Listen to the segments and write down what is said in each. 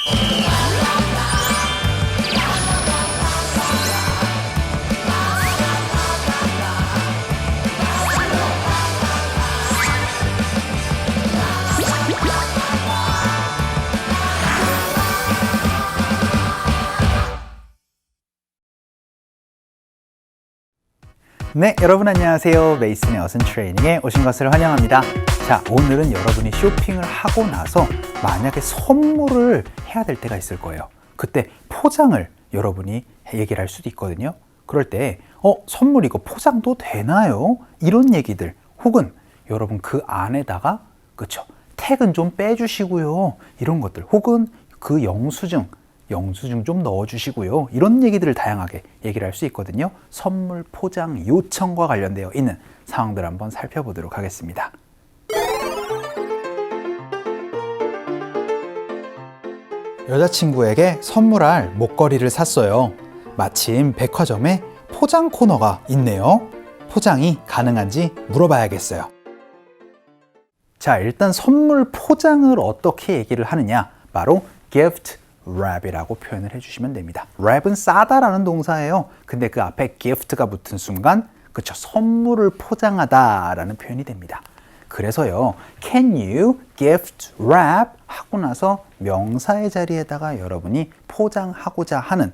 네, 여러분 안녕하세요. 메이슨의 어순 트레이닝에 오신 것을 환영합니다. 자, 오늘은 여러분이 쇼핑을 하고 나서 만약에 선물을 해야 될 때가 있을 거예요. 그때 포장을 여러분이 얘기를 할 수도 있거든요. 그럴 때 선물 이거 포장도 되나요? 이런 얘기들, 혹은 여러분 그 안에다가 그쵸, 택은 좀 빼주시고요. 이런 것들, 혹은 그 영수증 좀 넣어주시고요. 이런 얘기들을 다양하게 얘기를 할 수 있거든요. 선물 포장 요청과 관련되어 있는 상황들 한번 살펴보도록 하겠습니다. 여자친구에게 선물할 목걸이를 샀어요. 마침 백화점에 포장 코너가 있네요. 포장이 가능한지 물어봐야겠어요. 자, 일단 선물 포장을 어떻게 얘기를 하느냐? 바로 gift wrap이라고 표현을 해주시면 됩니다. wrap은 싸다라는 동사예요. 근데 그 앞에 gift가 붙은 순간 그쵸, 선물을 포장하다라는 표현이 됩니다. 그래서요, can you gift wrap 하고 나서 명사의 자리에다가 여러분이 포장하고자 하는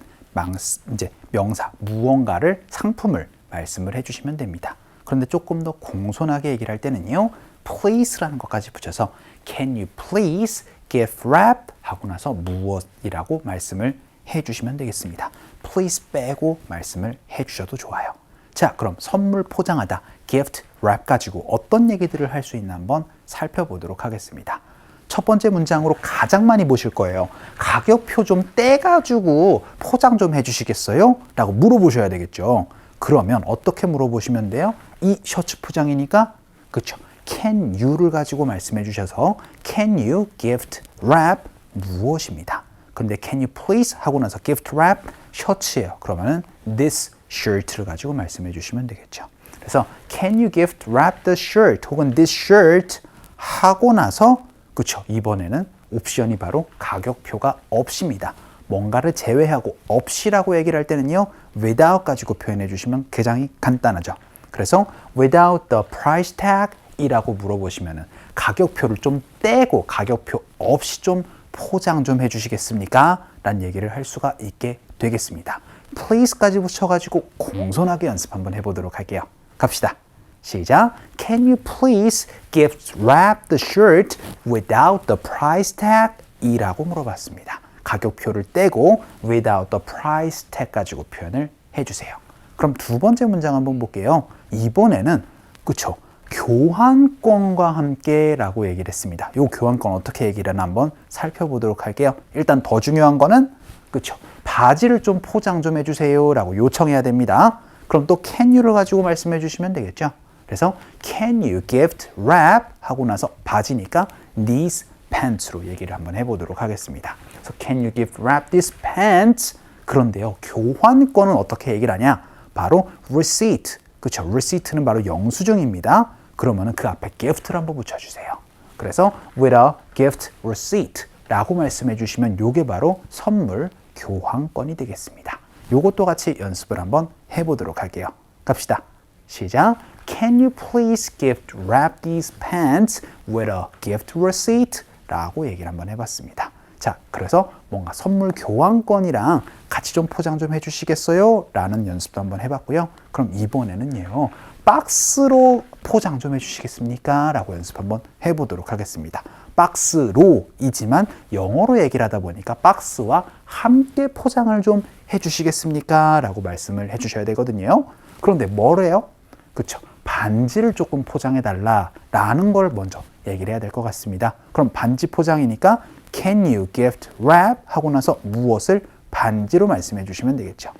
이제 명사, 무언가를, 상품을 말씀을 해주시면 됩니다. 그런데 조금 더 공손하게 얘기를 할 때는요, please라는 것까지 붙여서 can you please gift wrap 하고 나서 무엇이라고 말씀을 해주시면 되겠습니다. please 빼고 말씀을 해주셔도 좋아요. 자, 그럼 선물 포장하다, gift wrap 가지고 어떤 얘기들을 할 수 있나 한번 살펴보도록 하겠습니다. 첫 번째 문장으로 가장 많이 보실 거예요. 가격표 좀 떼가지고 포장 좀 해주시겠어요? 라고 물어보셔야 되겠죠. 그러면 어떻게 물어보시면 돼요? 이 셔츠 포장이니까 그쵸, can you를 가지고 말씀해 주셔서 can you gift wrap 무엇입니다. 근데 can you please 하고 나서 gift wrap 셔츠예요. 그러면은 this shirt를 가지고 말씀해 주시면 되겠죠. 그래서 can you gift wrap the shirt 혹은 this shirt 하고 나서 그쵸, 이번에는 옵션이 바로 가격표가 없입니다. 뭔가를 제외하고 없이라고 얘기를 할 때는요, without 가지고 표현해 주시면 굉장히 간단하죠. 그래서 without the price tag 이라고 물어보시면은 가격표를 좀 떼고 가격표 없이 좀 포장 좀 해주시겠습니까? 라는 얘기를 할 수가 있게 되겠습니다. please까지 붙여가지고 공손하게 연습 한번 해보도록 할게요. 갑시다. 시작. Can you please gift wrap the shirt without the price tag? 이라고 물어봤습니다. 가격표를 떼고 without the price tag 가지고 표현을 해주세요. 그럼 두 번째 문장 한번 볼게요. 이번에는 그쵸, 교환권과 함께 라고 얘기를 했습니다. 이 교환권 어떻게 얘기를 하나 한번 살펴보도록 할게요. 일단 더 중요한 거는 그쵸, 바지를 좀 포장 좀 해주세요 라고 요청해야 됩니다. 그럼 또 can you를 가지고 말씀해 주시면 되겠죠. 그래서 can you gift wrap 하고 나서 바지니까 these pants로 얘기를 한번 해보도록 하겠습니다. 그래서 can you gift wrap these pants? 그런데요, 교환권은 어떻게 얘기를 하냐? 바로 receipt. 그쵸, receipt는 바로 영수증입니다. 그러면은 그 앞에 gift를 한번 붙여주세요. 그래서 with a gift receipt 라고 말씀해 주시면 요게 바로 선물 교환권이 되겠습니다. 요것도 같이 연습을 한번 해보도록 할게요. 갑시다. 시작. Can you please gift wrap these pants with a gift receipt? 라고 얘기를 한번 해봤습니다. 자, 그래서 뭔가 선물 교환권이랑 같이 좀 포장 좀 해주시겠어요? 라는 연습도 한번 해봤고요. 그럼 이번에는요, 박스로 포장 좀 해주시겠습니까? 라고 연습 한번 해보도록 하겠습니다. 박스로이지만 영어로 얘기를 하다 보니까 박스와 함께 포장을 좀 해주시겠습니까? 라고 말씀을 해주셔야 되거든요. 그런데 뭐래요? 그쵸, 반지를 조금 포장해달라 라는 걸 먼저 얘기를 해야 될 것 같습니다. 그럼 반지 포장이니까 can you gift wrap 하고 나서 무엇을 반지로 말씀해 주시면 되겠죠.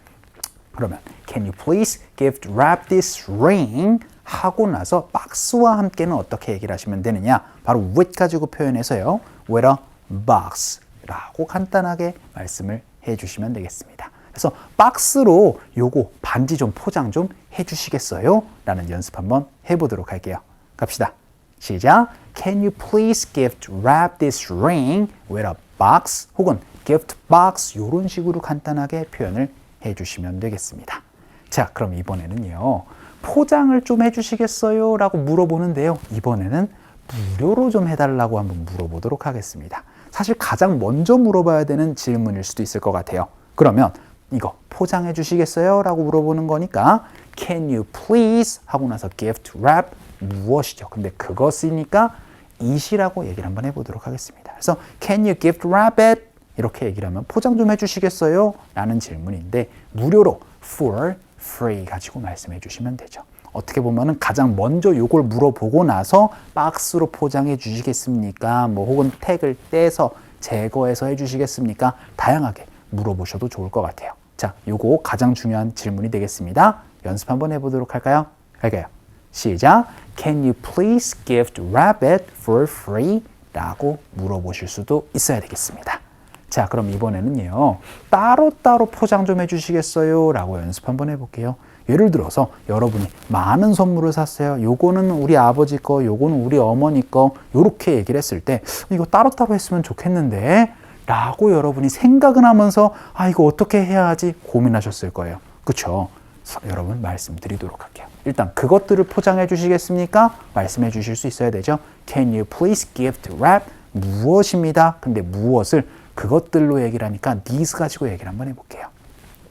그러면 can you please gift wrap this ring 하고 나서 박스와 함께는 어떻게 얘기를 하시면 되느냐? 바로 with 가지고 표현해서요, with a box 라고 간단하게 말씀을 해주시면 되겠습니다. 그래서 박스로 요거 반지 좀 포장 좀 해주시겠어요? 라는 연습 한번 해보도록 할게요. 갑시다. 시작. Can you please gift wrap this ring with a box? 혹은 gift box 이런 식으로 간단하게 표현을 해주시면 되겠습니다. 자, 그럼 이번에는요. 포장을 좀 해주시겠어요? 라고 물어보는데요. 이번에는 무료로 좀 해달라고 한번 물어보도록 하겠습니다. 사실 가장 먼저 물어봐야 되는 질문일 수도 있을 것 같아요. 그러면 이거 포장해 주시겠어요? 라고 물어보는 거니까 Can you please? 하고 나서 gift wrap 무엇이죠? 근데 그것이니까 it이라고 얘기를 한번 해보도록 하겠습니다. 그래서 Can you gift wrap it? 이렇게 얘기를 하면 포장 좀 해주시겠어요? 라는 질문인데 무료로 for free 가지고 말씀해 주시면 되죠. 어떻게 보면은 가장 먼저 요걸 물어보고 나서 박스로 포장해 주시겠습니까? 뭐 혹은 택을 떼서 제거해서 해 주시겠습니까? 다양하게 물어보셔도 좋을 것 같아요. 자, 요거 가장 중요한 질문이 되겠습니다. 연습 한번 해보도록 할까요? 갈까요? 시작! Can you please gift wrap it for free? 라고 물어보실 수도 있어야 되겠습니다. 자, 그럼 이번에는요. 따로따로 포장 좀 해주시겠어요? 라고 연습 한번 해볼게요. 예를 들어서 여러분이 많은 선물을 샀어요. 요거는 우리 아버지 거, 요거는 우리 어머니 거 요렇게 얘기를 했을 때 이거 따로따로 했으면 좋겠는데 라고 여러분이 생각은 하면서 아 이거 어떻게 해야 하지 고민하셨을 거예요. 그렇죠? 여러분 말씀드리도록 할게요. 일단 그것들을 포장해 주시겠습니까? 말씀해 주실 수 있어야 되죠. Can you please gift wrap 무엇입니다. 근데 무엇을 그것들로 얘기를 하니까 these 가지고 얘기를 한번 해볼게요.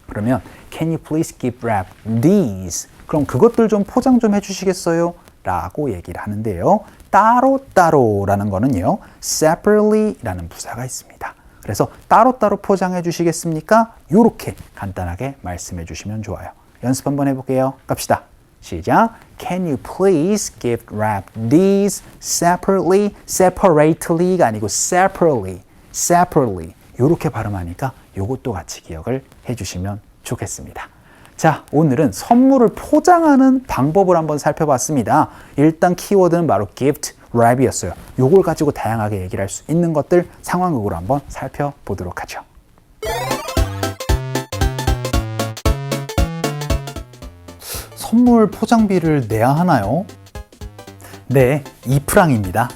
그러면 Can you please gift wrap these? 그럼 그것들 좀 포장 좀 해주시겠어요? 라고 얘기를 하는데요. 따로따로라는 거는요. separately라는 부사가 있습니다. 그래서 따로따로 포장해 주시겠습니까? 이렇게 간단하게 말씀해 주시면 좋아요. 연습 한번 해볼게요. 갑시다. 시작. Can you please gift wrap these separately? separately가 아니고 separately. separately. 이렇게 발음하니까 이것도 같이 기억을 해주시면 좋겠습니다. 자, 오늘은 선물을 포장하는 방법을 한번 살펴봤습니다. 일단 키워드는 바로 gift wrap이었어요. 이걸 가지고 다양하게 얘기를 할 수 있는 것들 상황극으로 한번 살펴보도록 하죠. 선물 포장비를 내야 하나요? 네, 2프랑입니다.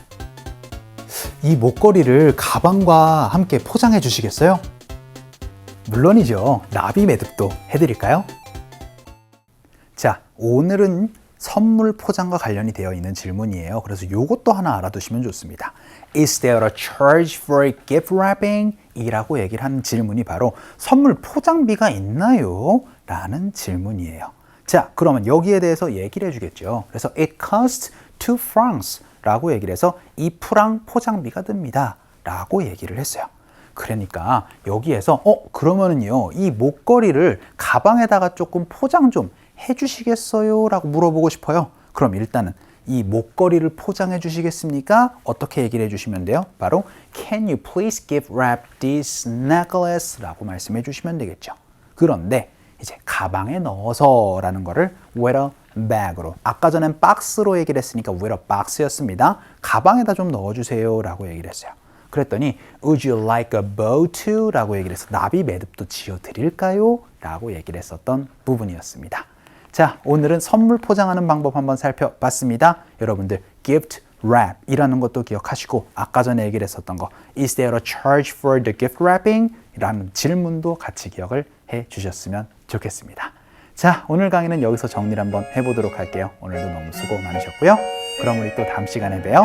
이 목걸이를 가방과 함께 포장해 주시겠어요? 물론이죠. 나비 매듭도 해드릴까요? 자, 오늘은 선물 포장과 관련이 되어 있는 질문이에요. 그래서 이것도 하나 알아두시면 좋습니다. Is there a charge for gift wrapping? 이라고 얘기를 하는 질문이 바로 선물 포장비가 있나요? 라는 질문이에요. 자, 그러면 여기에 대해서 얘기를 해주겠죠. 그래서 it costs 2 francs 라고 얘기를 해서 2프랑 포장비가 듭니다. 라고 얘기를 했어요. 그러니까 여기에서 그러면은요 이 목걸이를 가방에다가 조금 포장 좀 해주시겠어요? 라고 물어보고 싶어요. 그럼 일단은 이 목걸이를 포장해 주시겠습니까? 어떻게 얘기를 해주시면 돼요? 바로 Can you please gift wrap this necklace? 라고 말씀해 주시면 되겠죠. 그런데 이제 가방에 넣어서 라는 거를 with a bag으로 아까 전엔 박스로 얘기를 했으니까 with a box였습니다. 가방에다 좀 넣어주세요 라고 얘기를 했어요. 그랬더니 Would you like a bow too? 라고 얘기를 해서 나비 매듭도 지어드릴까요? 라고 얘기를 했었던 부분이었습니다. 자, 오늘은 선물 포장하는 방법 한번 살펴봤습니다. 여러분들 gift wrap 이라는 것도 기억하시고 아까 전에 얘기를 했었던 거 Is there a charge for the gift wrapping? 이라는 질문도 같이 기억을 해 주셨으면 좋겠습니다. 자, 오늘 강의는 여기서 정리를 한번 해보도록 할게요. 오늘도 너무 수고 많으셨고요. 그럼 우리 또 다음 시간에 봬요.